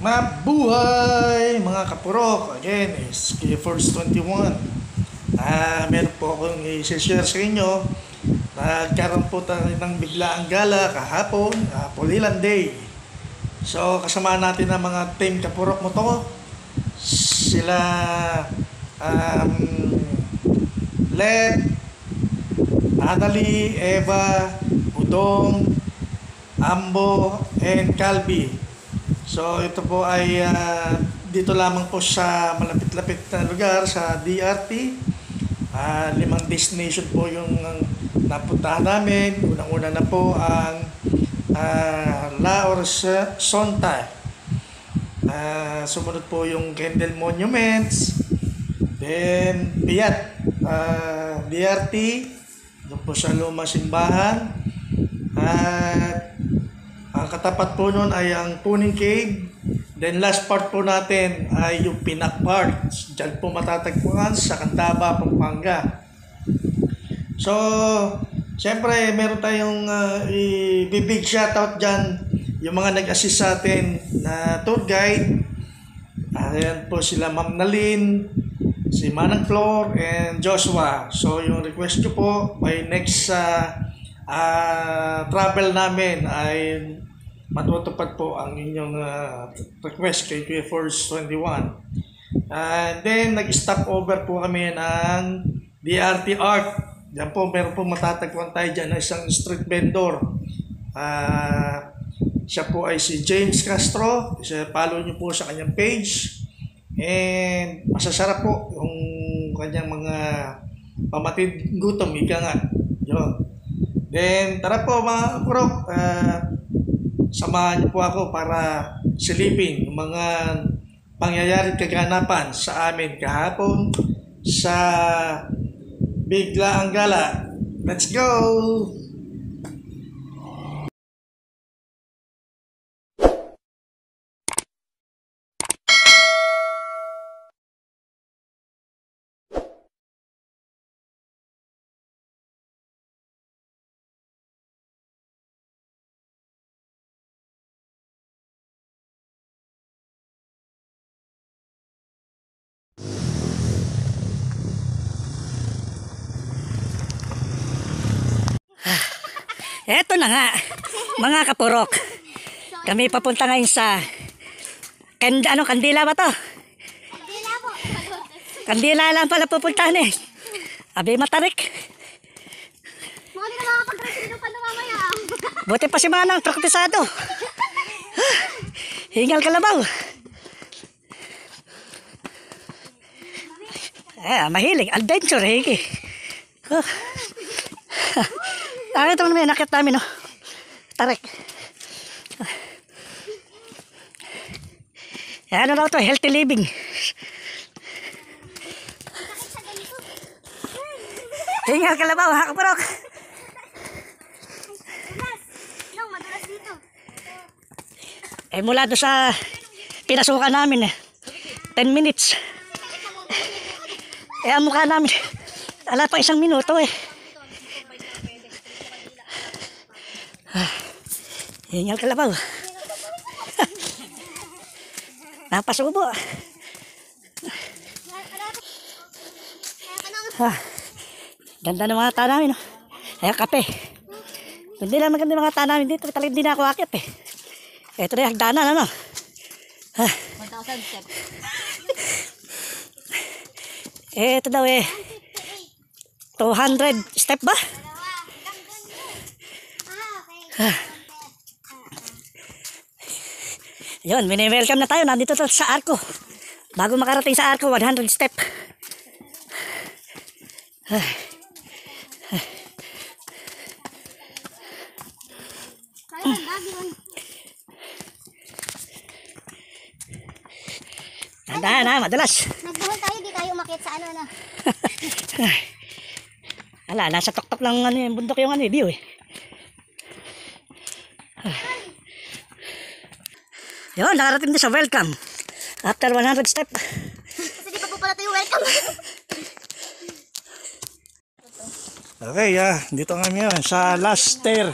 Mabuhay mga kapurok! Again, is Force 21. Meron po akong i-share sa inyo. Nagkaroon po tayo ng biglaang gala kahapon, Pulilan Day. So, kasama natin ang mga team kapurok mo to. Sila Led, Anali, Eva, Udong, Ambo, and Calvi. So ito po ay dito lamang po sa malapit-lapit na lugar sa DRT. 5 destination po yung napuntahan namin. Unang-una na po ang La Horizonte. Sumunod po yung Kendall Monuments. Then Piat, DRT. Doon po sa Lumang Simbahan. At ang katapat po nun ay ang Puning Cave. Then last part po natin ay yung Pinak Park. Diyan po matatagpuan sa Candaba, Pampanga. So, siyempre meron tayong i-big shoutout dyan. Yung mga nag-assist sa atin na tour guide. Ayan po sila Ma'am Nalin, si Manang Flor, and Joshua. So, yung request nyo po by next travel namin ay matutupad po ang inyong request kay Kuya Force 21. And then nag-stop over po kami ng DRT Art. Diyan po meron po matatagpuan tayo dyan na isang street vendor. Siya po ay si James Castro. Follow nyo po sa kanyang page. And masasarap po yung kanyang mga pamatid gutom, ika nga. Yun. Then, tara po mga kapurok, samahan niyo po ako para silipin yung mga pangyayari kaganapan sa amin kahapon sa biglaang gala. Let's go! Eto na nga, mga kapurok. Kami papunta ngayon sa Kandila ba to? Kandila po. Kandila lang pala pupuntahan eh. Abi matarik. Mga hindi na makapag-resino pa na mamaya. Buti pa si Manang, praktisado. Hingal kalabaw. Mahilig, adventure, higi. Ito naman may nakit namin, no? Tarik. Ano daw to? Healthy living. Hingal kalabaw, ha, kapurok. Madulas dito. Mula doon sa pinasukan namin, 10 minutes. Ang mukha namin, ala pa 1 minuto eh. Hingal kalabaw. Napasubo. Ganda ng mga tanamin. Ayan, kape. Hindi lang maganda mga tanamin dito. Talagang hindi na ako akit eh. Ito na yung hagdanan, ano? 1,000 steps. Ito daw 200 step ba? Yun, mini-welcome na tayo. Nandito tayo sa Arco. Bago makarating sa Arco, 100 step. Tandaan ha, madulas. Nagbuhol tayo, di tayo umakit sa ano na. Ala, nasa tuktok lang yung bundok yung view eh. Yun, nakarating din sa welcome. After 100 step. Kasi di pa po pala tayo welcome. Okay, dito kami sa last stair.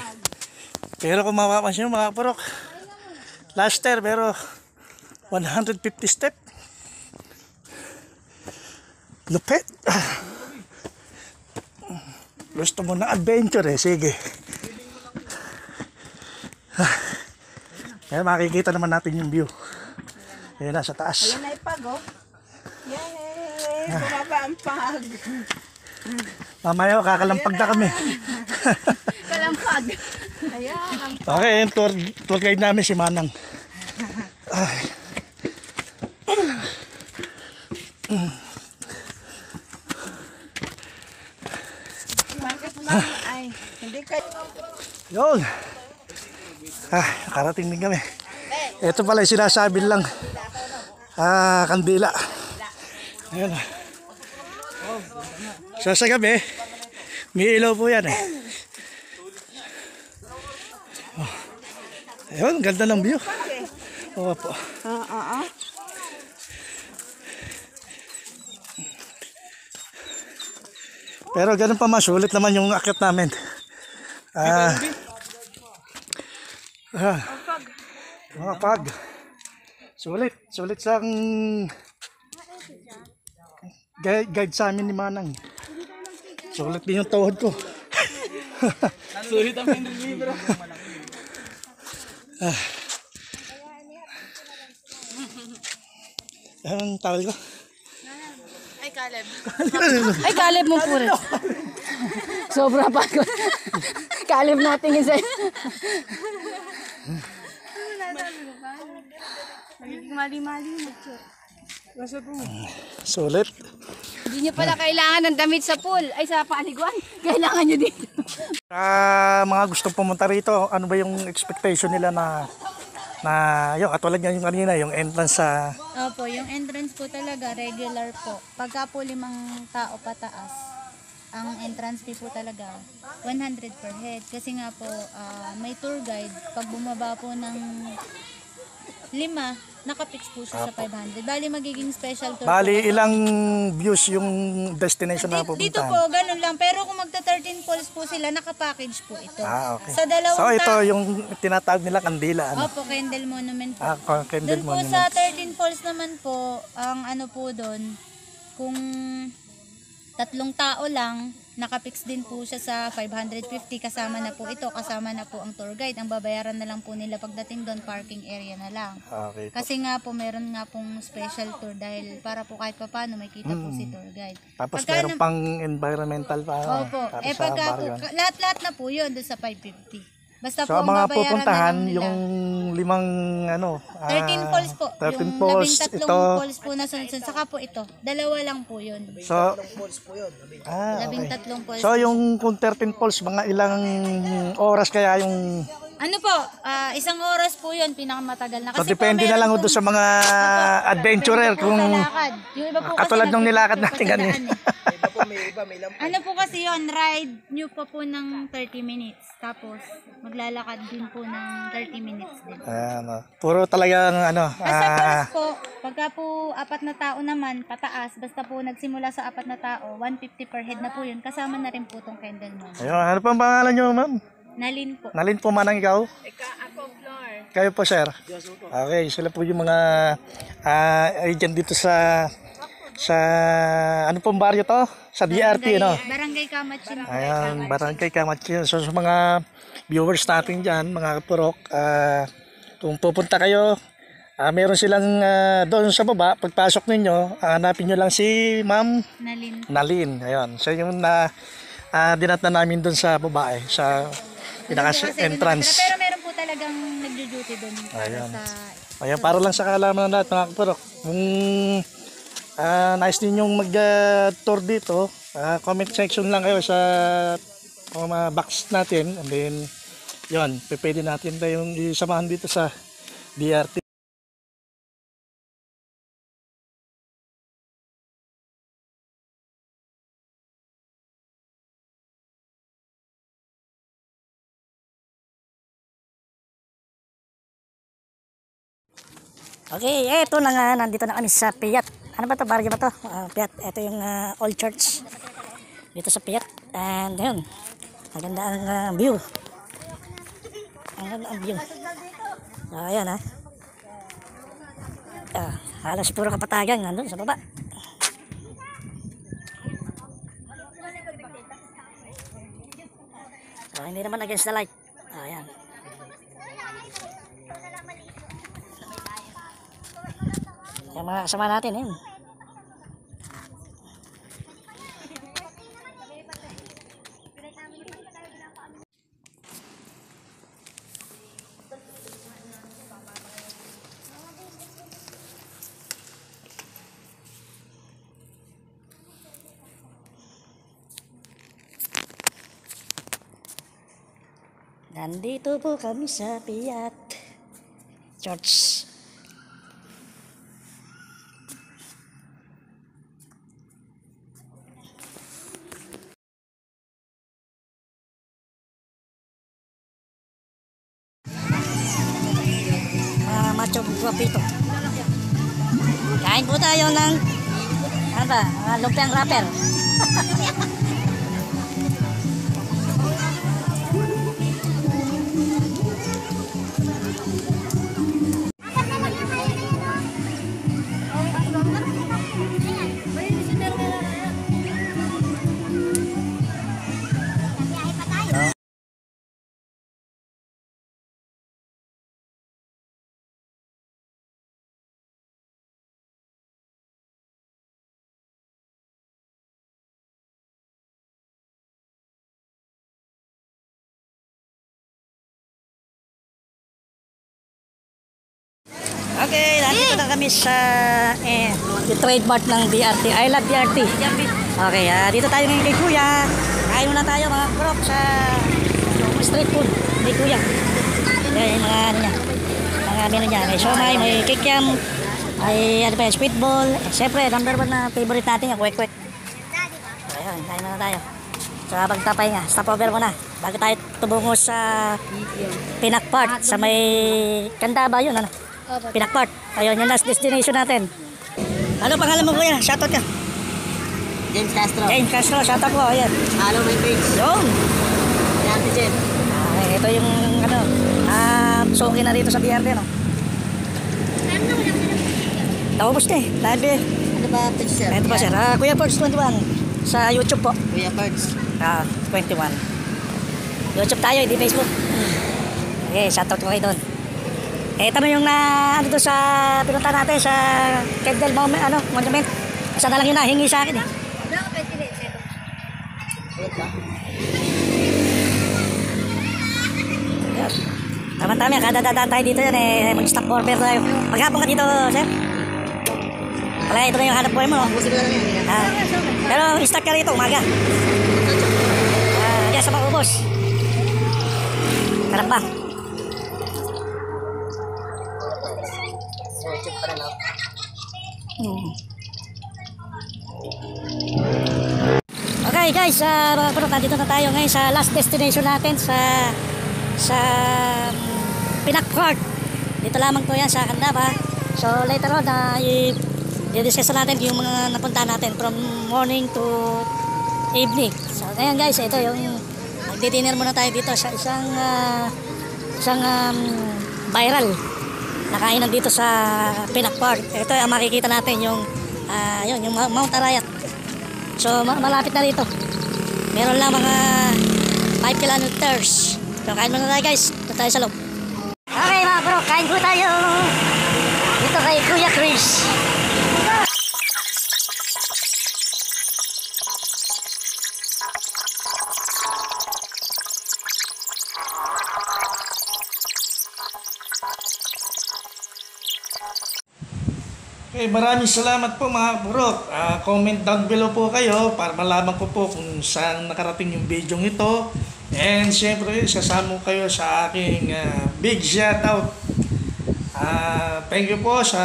Pero kung mapapansin nyo mga kapurok, Laster, pero 150 step. Lupit. Gusto mo na adventure eh, sige. Kaya makikita naman natin yung view. Ayan na, sa taas. Ayan na ipag, oh. Yay! Bumaba ang pag. Mamaya, kakalampag na kami. Kalampag. Ayan. Okay, yung tour guide namin si Manang. Ay. Bakit naman? Ay, hindi kayo. Yun. Nakarating din kami. Ito pala yung sinasabi lang. Kandila. Ayan. So sa gabi, may ilaw po yan eh. Oh. Ayun, ganda ng view. Oo po. Pero ganun pa masulit naman yung akyat namin. Pag. Sulit sa guide sa amin ni Manang. Sulit din yung tuhod ko. Sulit ang libro. Anong tawag ko? Ay, Caleb. Ay, Caleb mo po rin. Sobra pa ko. Caleb natin isa. Nagiging mali-mali na. Sulit. Hindi nyo pala kailangan ng damit sa pool. Ay, sa paliguan. Kailangan nyo dito. Mga gustong pumunta rito, ano ba yung expectation nila na yung katulad nga yung kanina, yung entrance sa... Opo, yung entrance po talaga regular po. Pagka po 5 tao pataas, ang entrance fee po talaga 100 per head. Kasi nga po, may tour guide. Pag bumaba po ng 5, nakapix po siya sa 500. Bali, magiging special tour Bali, po. ilang views yung destination na Dito pupuntahan? po, ganun lang. Pero kung magta 13 falls po sila, nakapackage po ito. Okay. Sa dalawang So ito yung tinatawag nila kandila. Ano? Opo, Candle Monument po. Candle Doon po Monument. sa 13 falls naman po, ang ano po doon, kung 3 tao lang, nakapix din po siya sa 550, kasama na po ito, kasama na po ang tour guide. Ang babayaran na lang po nila pagdating doon, parking area na lang. Okay. Kasi nga po, meron nga pong special tour dahil para po kahit paano may kita po si tour guide. Tapos Pagka meron pang environmental pa. Opo, para sa pagka po, baryo. lahat-lahat na po yun doon sa 550. Basta So po ang mga babayaran pupuntahan, na lang nila. yung 13 falls po. 13 yung falls, 13 ito. falls po na sunod-sunod. Saka po ito. 2 lang po yun. So, 13 falls. So yung kung 13 falls, mga ilang oras kaya yung... Ano po, 1 oras po yun, pinakamatagal na. So Kasi depende po, na lang meron doon sa mga adventurer depende po kung... sa lakad. Yung iba po kasi Katulad nung nilakad nagpipito natin pa sa kanina. daan eh. Ano po kasi yun, ride nyo pa po ng 30 minutes. Tapos maglalakad din po ng 30 minutes din. Puro talagang Basta falls po, pagka po 4 na tao naman, pataas, basta po nagsimula sa 4 na tao, 150 per head na po yun. Kasama na rin po itong candle mo. ayun, ano pang pangalan nyo, ma'am? Nalin po. Nalin po Manang ikaw? Ako, Flor. Kayo po, sir? Okay, sila po yung mga agent dito sa ano pong baryo to? Sa DRT, no? Barangay Kamachin. Ayan, Barangay Kamachin. So sa mga viewers natin dyan, mga kapurok, kung pupunta kayo, meron silang doon sa baba, pagpasok ninyo, hanapin nyo lang si Ma'am Nalin. Nalin. Ayun, siya yung dinatna namin doon sa babae, sa pinaka-entrance. Pero meron po talagang nagjo-duty doon. Ayun. Sa Ayan, para lang sa kaalaman ng lahat, mga kapurok. Kung nice din yung mag-tour dito, comment section lang kayo sa mga box natin, and then yun, pwede natin tayong isamahan dito sa DRT. Okay, eto na nga, nandito na kami sa Piyat. Ano ba to? Barrio ba to? Piyat. Ito yung old church. Dito sa Piyat. And yun, maganda ang view. Ang ganda ang view. So, ayan ha. Halos puro kapatagan nandun sa baba. Hindi naman against the light. Ayan. Yung mga kasama natin, yun. Nandito po kami sa Piat Church. Macho Guapito. Kain po tayo ng ano ba, lumpiang wrapper. Okay, nandito na kami sa yung trademark ng BRT. I love BRT. Okay, dito tayo ngayon kay Kuya. Kain muna tayo mga krok sa street food ni Kuya. Yan yung mga ano niya. Mga menu niya. May siomay, may kikiam, may ano pa yan, sweet ball. Siyempre, number 1 na favorite natin yung kwek-kwek. Ayun, kain muna tayo. So habang tapay nga, stopover muna. Bago tayo tubungo sa Pinakpart, sa may Kandaba yun, ano? Pinakpart. Ayun, yung last destination natin. Ano pangalan mo Kuya? Shoutout ka. James Castro. James Castro, shoutout ko. Ayan. Follow my page. Yun. Yan, Jen. Ito yung ano, suki na rito sa BRT, no? Naubos na eh. Labi. Ano ba page, sir? Ito pa sir. Kuya Perks 21. Sa YouTube po. Kuya Parts. 21. YouTube tayo, hindi Facebook. Okay, shoutout ko kayo doon. Ito na yung ano doon sa pinunta natin sa Kendall Monument. Isa na lang yung nahingi sa akin eh. Tama-tama, kada dadaan tayo dito yan eh, mag-stop order tayo. Maghapon ka dito, sir. Wala, ito na yung hanap buhay mo. Busin ko na lang yan. Pero start ka rito, umaga. Diyan sa Pag-ubos. Karap ba? Check pa rin, no? Okay guys, mga puro, dito na tayo ngayon sa last destination natin sa Pinakpart. Dito lamang to yan sa Kandaba. So later on, i-discuss natin yung mga napunta natin from morning to evening. So ayan guys, ito yung magdi-dinner muna tayo dito sa isang viral na kainan dito sa Pinakpart. Ito ang makikita natin yung yung Mount Arayat. So malapit na rito. Meron lang mga 5 kilometers. So kain muna tayo guys. Dito tayo sa loob. Okay mga bro, kain po tayo. Dito kay Kuya Chris. Okay, maraming salamat po mga burok. Comment down below po kayo para malaman ko po kung saan nakarating yung video ito. And syempre, sasama kayo sa aking big shoutout. Thank you po sa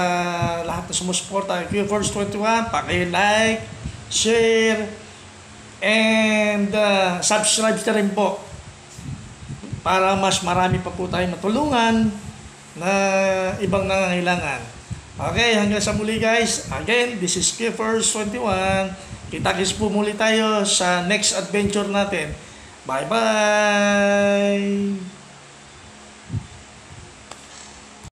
lahat na sumusuporta kay QForce21. Paki-like, share, and subscribe na rin po para mas marami pa po tayong matulungan na ibang nangangailangan. Okay, hanggang sa muli guys. Again, this is QForce21. Kita-kits po muli tayo sa next adventure natin. Bye-bye!